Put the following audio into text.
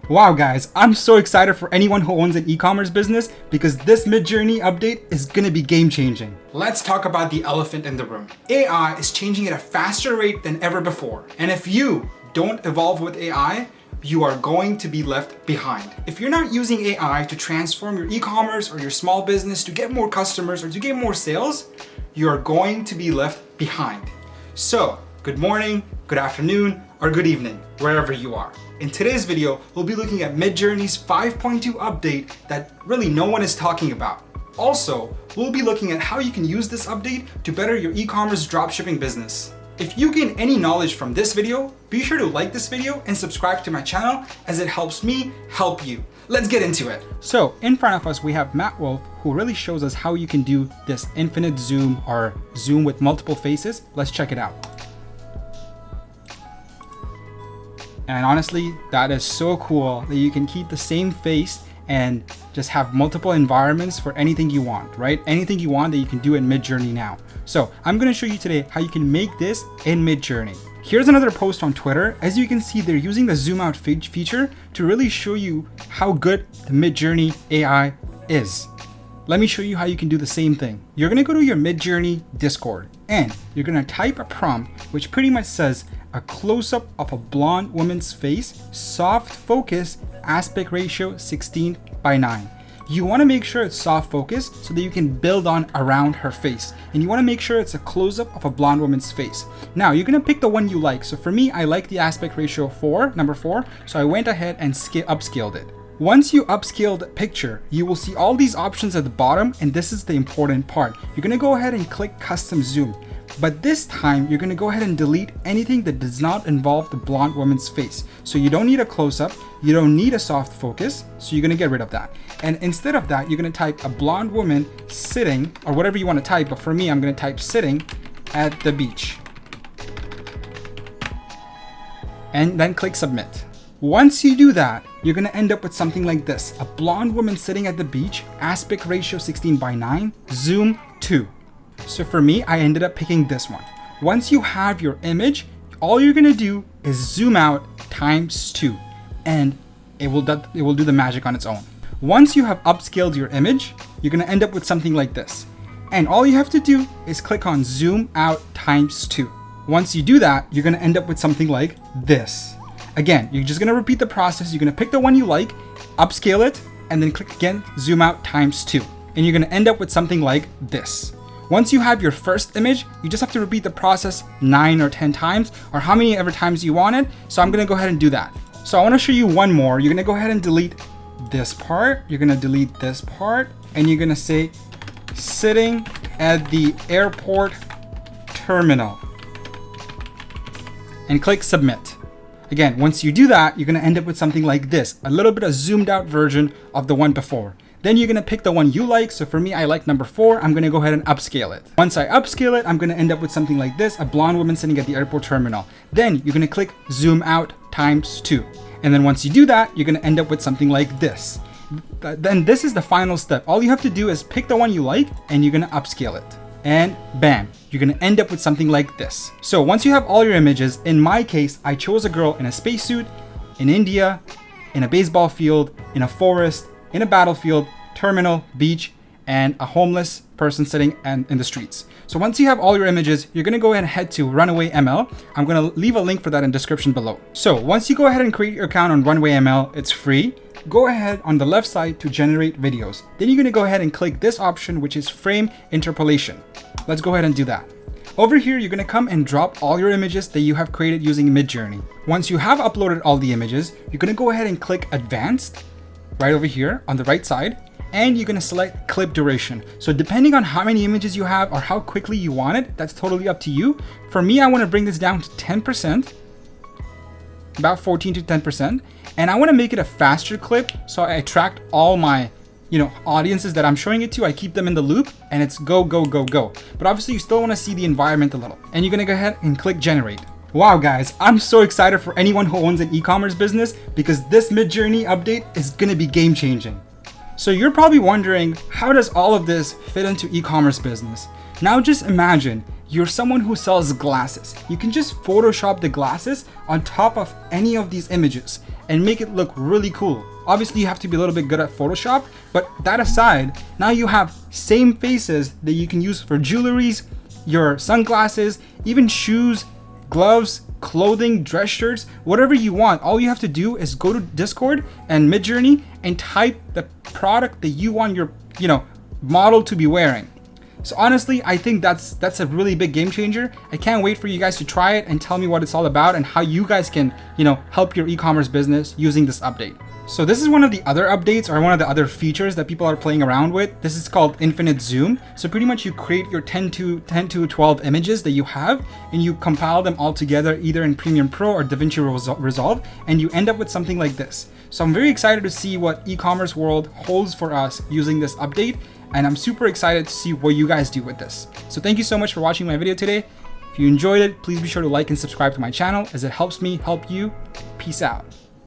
Wow guys, I'm so excited for anyone who owns an e-commerce business because this MidJourney update is gonna be game changing. Let's talk about the elephant in the room. AI is changing at a faster rate than ever before. And if you don't evolve with AI, you are going to be left behind. If you're not using AI to transform your e-commerce or your small business to get more customers or to get more sales, you are going to be left behind. So, good morning, good afternoon, or good evening, wherever you are. In today's video, we'll be looking at MidJourney's 5.2 update that really no one is talking about. Also, we'll be looking at how you can use this update to better your e-commerce dropshipping business. If you gain any knowledge from this video, be sure to like this video and subscribe to my channel as it helps me help you. Let's get into it. So in front of us, we have Matt Wolf, who really shows us how you can do this infinite zoom or zoom with multiple faces. Let's check it out. And honestly, that is so cool that you can keep the same face and just have multiple environments for anything you want, right? Anything you want that you can do in MidJourney now. So I'm gonna show you today how you can make this in MidJourney. Here's another post on Twitter. As you can see, they're using the zoom out feature to really show you how good the MidJourney AI is. Let me show you how you can do the same thing. You're gonna go to your MidJourney Discord and you're gonna type a prompt which pretty much says a close-up of a blonde woman's face, soft focus, aspect ratio 16:9. You wanna make sure it's soft focus so that you can build on around her face. And you wanna make sure it's a close-up of a blonde woman's face. Now, you're gonna pick the one you like. So for me, I like the aspect ratio number 4. So I went ahead and upscaled it. Once you upscale the picture, you will see all these options at the bottom, and this is the important part. You're gonna go ahead and click custom zoom. But this time, you're gonna go ahead and delete anything that does not involve the blonde woman's face. So you don't need a close-up, you don't need a soft focus, so you're gonna get rid of that. And instead of that, you're gonna type a blonde woman sitting, or whatever you wanna type, but for me, I'm gonna type sitting at the beach. And then click submit. Once you do that, you're gonna end up with something like this. A blonde woman sitting at the beach, aspect ratio 16:9, zoom 2. So for me, I ended up picking this one. Once you have your image, all you're gonna do is zoom out ×2, and it will do the magic on its own. Once you have upscaled your image, you're gonna end up with something like this. And all you have to do is click on zoom out ×2. Once you do that, you're gonna end up with something like this. Again, you're just gonna repeat the process. You're gonna pick the one you like, upscale it, and then click again, zoom out ×2. And you're gonna end up with something like this. Once you have your first image, you just have to repeat the process 9 or 10 times, or how many ever times you want it. So I'm gonna go ahead and do that. So I wanna show you one more. You're gonna go ahead and delete this part. You're gonna delete this part, and you're gonna say, sitting at the airport terminal. And click submit. Again, once you do that, you're gonna end up with something like this, a little bit of zoomed out version of the one before. Then you're gonna pick the one you like. So for me, I like number 4. I'm gonna go ahead and upscale it. Once I upscale it, I'm gonna end up with something like this, a blonde woman sitting at the airport terminal. Then you're gonna click zoom out ×2. And then once you do that, you're gonna end up with something like this. Then this is the final step. All you have to do is pick the one you like and you're gonna upscale it. And bam, you're gonna end up with something like this. So once you have all your images, in my case, I chose a girl in a spacesuit, in India, in a baseball field, in a forest, in a battlefield, terminal, beach, and a homeless person sitting in the streets. So once you have all your images, you're gonna go ahead and head to Runway ML. I'm gonna leave a link for that in the description below. So once you go ahead and create your account on Runway ML, it's free. Go ahead on the left side to generate videos. Then you're gonna go ahead and click this option, which is frame interpolation. Let's go ahead and do that. Over here, you're gonna come and drop all your images that you have created using MidJourney. Once you have uploaded all the images, you're gonna go ahead and click advanced right over here on the right side, and you're gonna select clip duration. So depending on how many images you have or how quickly you want it, that's totally up to you. For me, I wanna bring this down to 10%, about 14 to 10%, and I wanna make it a faster clip so I attract all my audiences that I'm showing it to. I keep them in the loop and it's go, go, go, go. But obviously you still wanna see the environment a little. And you're gonna go ahead and click generate. Wow guys, I'm so excited for anyone who owns an e-commerce business because this MidJourney update is gonna be game changing. So you're probably wondering, how does all of this fit into e-commerce business? Now just imagine you're someone who sells glasses. You can just Photoshop the glasses on top of any of these images and make it look really cool. Obviously, you have to be a little bit good at Photoshop, but that aside, now you have same faces that you can use for jewelries, your sunglasses, even shoes, gloves, clothing, dress shirts, whatever you want. All you have to do is go to Discord and MidJourney and type the product that you want your, model to be wearing. So honestly, I think that's a really big game changer. I can't wait for you guys to try it and tell me what it's all about and how you guys can, help your e-commerce business using this update. So this is one of the other updates, or one of the other features that people are playing around with. This is called infinite zoom. So pretty much you create your 10 to 12 images that you have, and you compile them all together either in Premiere Pro or DaVinci Resolve, and you end up with something like this. So I'm very excited to see what e-commerce world holds for us using this update, and I'm super excited to see what you guys do with this. So thank you so much for watching my video today. If you enjoyed it, please be sure to like and subscribe to my channel, as it helps me help you. Peace out.